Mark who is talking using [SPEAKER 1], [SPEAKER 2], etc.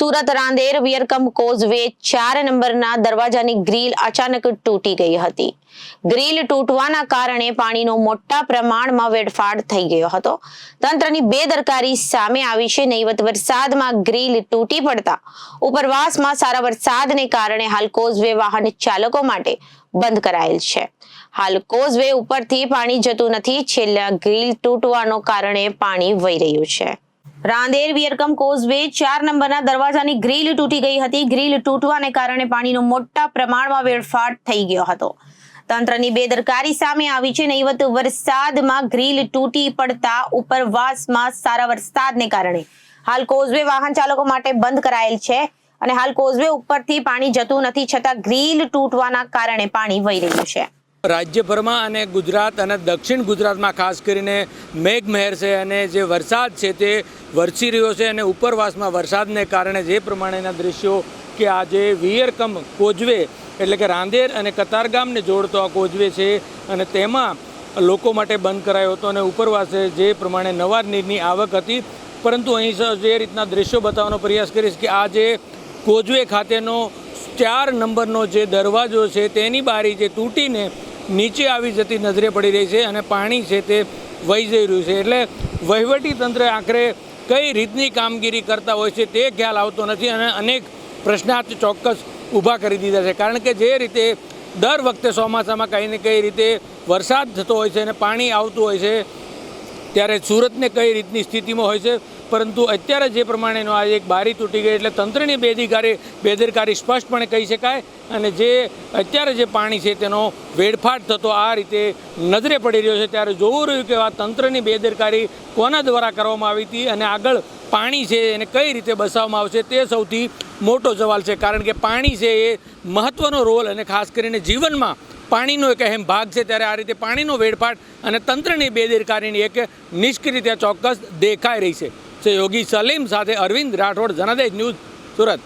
[SPEAKER 1] Surat Rander વિયરકમ causeway 4 નંબરના દરવાજાની grill અચાનક તૂટી ગઈ હતી। ગ્રીલ તૂટવાના કારણે પાણીનો મોટા પ્રમાણમાં વેડફાટ થઈ ગયો હતો। તંત્રની બેદરકારી સામે આવી છે। નહીવત વરસાદમાં ગ્રીલ તૂટી પડતા ઉપરવાસમાં સારા વરસાદને કારણે હાલ કોઝવે વાહન ચાલકો માટે બંધ કરાયેલ છે। હાલ કોઝવે ઉપરથી પાણી જતું નથી। છેલ્લા ગ્રીલ તૂટવાના કારણે પાણી વહી રહ્યું છે। રાંદેર વિયરકમ કોઝવે 4 નંબરના દરવાજાની ગ્રીલ તૂટી ગઈ હતી। ગ્રીલ તૂટવાને કારણે પાણીનો મોટા પ્રમાણમાં વેડફાટ થઈ ગયો હતો। તંત્રની બેદરકારી સામે આવી છે। નહીવત વરસાદમાં ગ્રીલ તૂટી પડતા ઉપરવાસમાં સારા વરસાદને કારણે હાલ કોઝવે વાહન ચાલકો માટે બંધ કરાયેલ છે અને હાલ કોઝવે ઉપરથી પાણી જતું નથી, છતાં ગ્રીલ તૂટવાના કારણે પાણી વહી રહ્યું છે।
[SPEAKER 2] રાજ્યભરમાં અને ગુજરાત અને દક્ષિણ ગુજરાતમાં ખાસ કરીને મેઘમહેર છે અને જે વરસાદ છે તે વરસી રહ્યો છે અને ઉપરવાસમાં વરસાદને કારણે જે પ્રમાણેના દ્રશ્યો કે આજે વિયરકમ કોઝવે એટલે કે રાંદેર અને કતારગામને જોડતો આ કોઝવે છે અને તેમાં લોકો માટે બંધ કરાયો હતો અને ઉપરવાસે જે પ્રમાણે નવા નીરની આવક હતી, પરંતુ અહીં જે રીતના દ્રશ્યો બતાવવાનો પ્રયાસ કરીશ કે આ જે કોઝવે ખાતેનો 4 નંબરનો જે દરવાજો છે તેની બારી જે તૂટીને નીચે આવી જતી નજરે પડી રહી છે અને પાણી છે તે વહી જઈ રહ્યું છે। એટલે વહીવટી તંત્ર આખરે કઈ રીતની કામગીરી કરતા હોય છે તે ખ્યાલ આવતો નથી અને અનેક પ્રશ્નાર્થ ચોક્કસ ઊભા કરી દીધા છે। કારણ કે જે રીતે દર વખતે ચોમાસામાં કંઈ ને કઈ રીતે વરસાદ થતો હોય છે અને પાણી આવતું હોય છે ત્યારે સુરતને કઈ રીતની સ્થિતિમાં હોય છે, પરંતુ અત્યારે જે પ્રમાણેનો આ એક બારી તૂટી ગઈ એટલે તંત્રની બેદરકારી સ્પષ્ટપણે કહી શકાય અને જે અત્યારે જે પાણી છે તેનો વેડફાટ થતો આ રીતે નજરે પડી રહ્યો છે। ત્યારે જોવું રહ્યું કે આ તંત્રની બેદરકારી કોના દ્વારા કરવામાં આવી હતી અને આગળ પાણી છે એને કઈ રીતે બચાવવામાં આવશે તે સૌથી મોટો સવાલ છે। કારણ કે પાણી છે એ મહત્ત્વનો રોલ અને ખાસ કરીને જીવનમાં પાણીનો એક અહેમ ભાગ છે, ત્યારે આ રીતે પાણીનો વેડફાટ અને તંત્રની બેદરકારીની એક નિષ્ક્રિયતા ચોક્કસ દેખાઈ રહી છે। યોગી સલીમ સાથે અરવિંદ રાઠોડ, જનાદેશ ન્યૂઝ, સુરત।